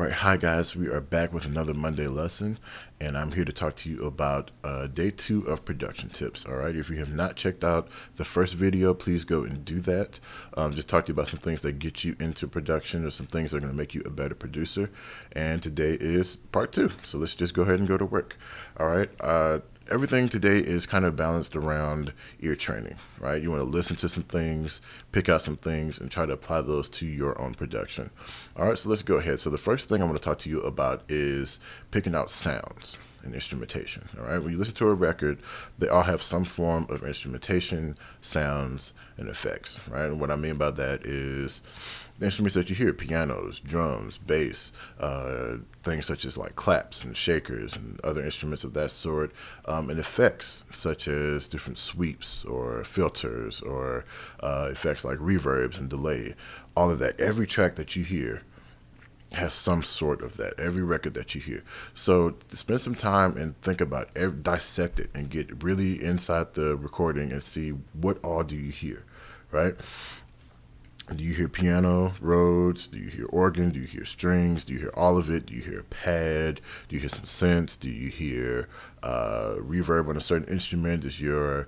right, hi guys, we are back with another Monday lesson, and I'm here to talk to you about day 2 of production tips. All right, if you have not checked out the first video, please go and do that. Just talk to you about some things that get you into production or some things that are going to make you a better producer. And today is part 2, so let's just go ahead and go to work. All right, everything today is kind of balanced around ear training, right? You want to listen to some things, pick out some things, and try to apply those to your own production. All right, so let's go ahead. So the first thing I'm going to talk to you about is picking out sounds and instrumentation. All right, when you listen to a record, they all have some form of instrumentation, sounds, and effects, right? And what I mean by that is the instruments that you hear: pianos, drums, bass, things such as like claps and shakers and other instruments of that sort, and effects such as different sweeps or filters or effects like reverbs and delay. All of that. Every track that you hear has some sort of that. Every record that you hear. So spend some time and think about dissect it and get really inside the recording and see what all do you hear, right? Do you hear piano, Rhodes? Do you hear organ? Do you hear strings? Do you hear all of it? Do you hear pad? Do you hear some synths? Do you hear reverb on a certain instrument? Does your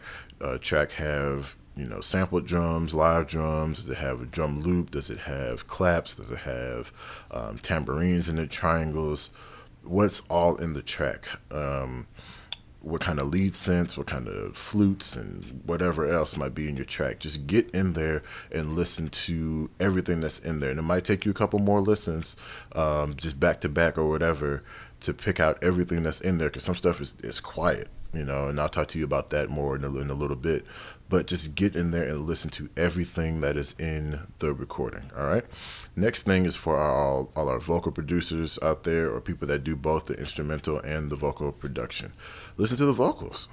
track have sampled drums, live drums? Does it have a drum loop? Does it have claps? Does it have tambourines in it, triangles? What's all in the track? What kind of lead synths, what kind of flutes, and whatever else might be in your track. Just get in there and listen to everything that's in there. And it might take you a couple more listens, just back to back or whatever, to pick out everything that's in there, because some stuff is quiet, and I'll talk to you about that more in a little bit. But just get in there and listen to everything that is in the recording, all right? Next thing is for all our vocal producers out there, or people that do both the instrumental and the vocal production. Listen to the vocals,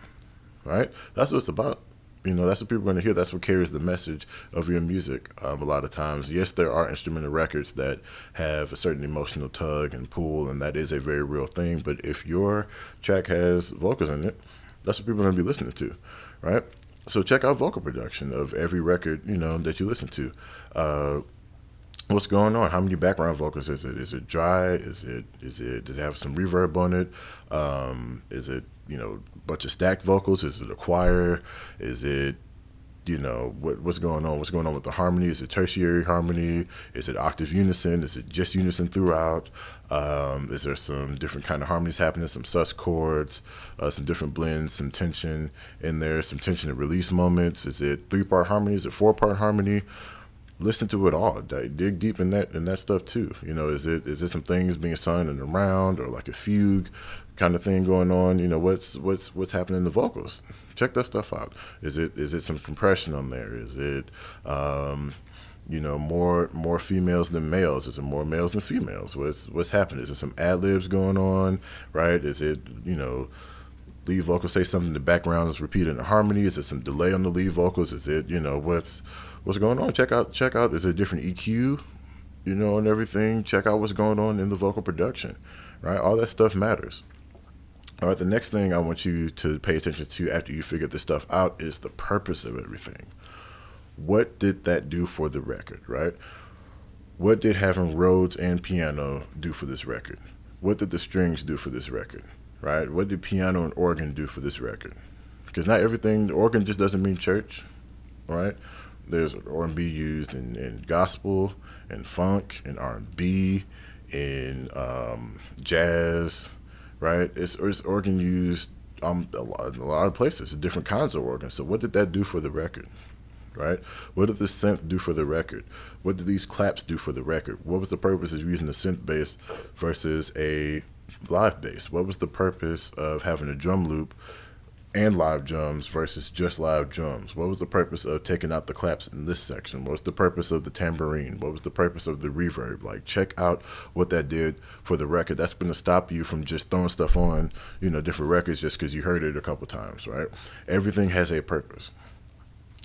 right? That's what it's about. That's what people are going to hear. That's what carries the message of your music a lot of times. Yes, there are instrumental records that have a certain emotional tug and pull, and that is a very real thing. But if your track has vocals in it, that's what people are going to be listening to, right? So check out vocal production of every record, that you listen to. What's going on? How many background vocals is it? Is it dry? Does it have some reverb on it? Is it, a bunch of stacked vocals? Is it a choir? Is it, what's going on? What's going on with the harmony? Is it tertiary harmony? Is it octave unison? Is it just unison throughout? Is there some different kind of harmonies happening? Some sus chords, some different blends, some tension in there, some tension and release moments. Is it 3-part harmony? Is it 4-part harmony? Listen to it all. Dig deep in that stuff too. Is it some things being sung in a round or like a fugue kind of thing going on? What's happening in the vocals? Check that stuff out. Is it some compression on there? Is it more females than males? Is it more males than females? What's happening? Is there some ad libs going on? Right? Is it lead vocals say something in the background is repeated in harmony? Is there some delay on the lead vocals? Is it what's going on? Check out. Is it a different EQ? And everything. Check out what's going on in the vocal production. Right? All that stuff matters. All right, the next thing I want you to pay attention to after you figure this stuff out is the purpose of everything. What did that do for the record, right? What did having Rhodes and piano do for this record? What did the strings do for this record, right? What did piano and organ do for this record? Because not everything, the organ just doesn't mean church, right? There's R&B used in gospel, in funk, in R&B, in jazz, right? It's organ used a lot of places, different kinds of organs. So what did that do for the record, right? What did the synth do for the record? What did these claps do for the record? What was the purpose of using a synth bass versus a live bass? What was the purpose of having a drum loop and live drums versus just live drums? What was the purpose of taking out the claps in this section? What was the purpose of the tambourine? What was the purpose of the reverb? Like, check out what that did for the record. That's going to stop you from just throwing stuff on, different records just because you heard it a couple times, right? Everything has a purpose.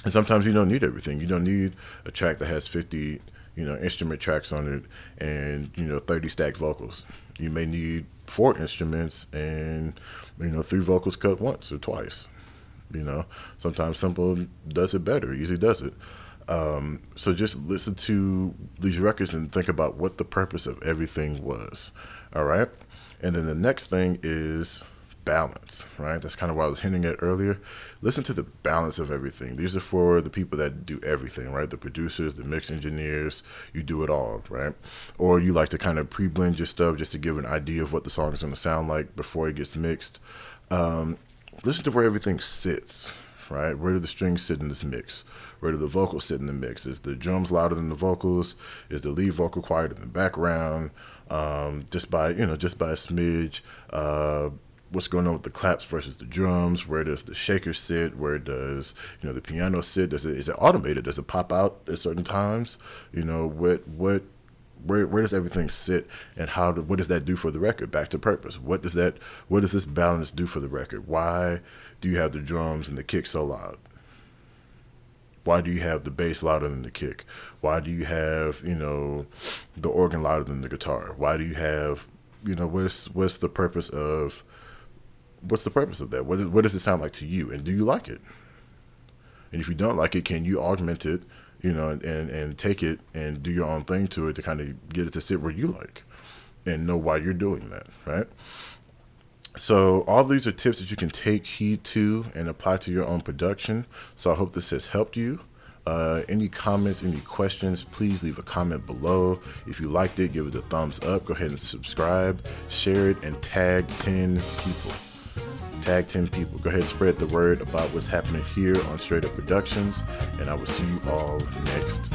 And sometimes you don't need everything. You don't need a track that has 50, instrument tracks on it and, 30 stacked vocals. You may need 4 instruments and 3 vocals cut once or twice. Sometimes simple does it better, easy does it. So just listen to these records and think about what the purpose of everything was. All right. And then the next thing is balance, right? That's kind of what I was hinting at earlier. Listen to the balance of everything. These are for the people that do everything, right? The producers, the mix engineers, you do it all, right? Or you like to kind of pre-blend your stuff just to give an idea of what the song is going to sound like before it gets mixed. Listen to where everything sits, right? Where do the strings sit in this mix? Where do the vocals sit in the mix? Is the drums louder than the vocals? Is the lead vocal quieter in the background? Just by a smidge. What's going on with the claps versus the drums? Where does the shaker sit? Where does the piano sit? Is it automated? Does it pop out at certain times? Where does everything sit, and what does that do for the record? Back to purpose. What does this balance do for the record? Why do you have the drums and the kick so loud? Why do you have the bass louder than the kick? Why do you have the organ louder than the guitar? Why do you have what's the purpose of that? What does it sound like to you, and do you like it? And if you don't like it, can you augment it, and take it and do your own thing to it to kind of get it to sit where you like, and know why you're doing that, right? So all these are tips that you can take heed to and apply to your own production. So I hope this has helped you. Any comments, any questions, please leave a comment below. If you liked it, give it a thumbs up. Go ahead and subscribe, share it, and tag 10 people. Tag 10 people. Go ahead and spread the word about what's happening here on Straight Up Productions, and I will see you all next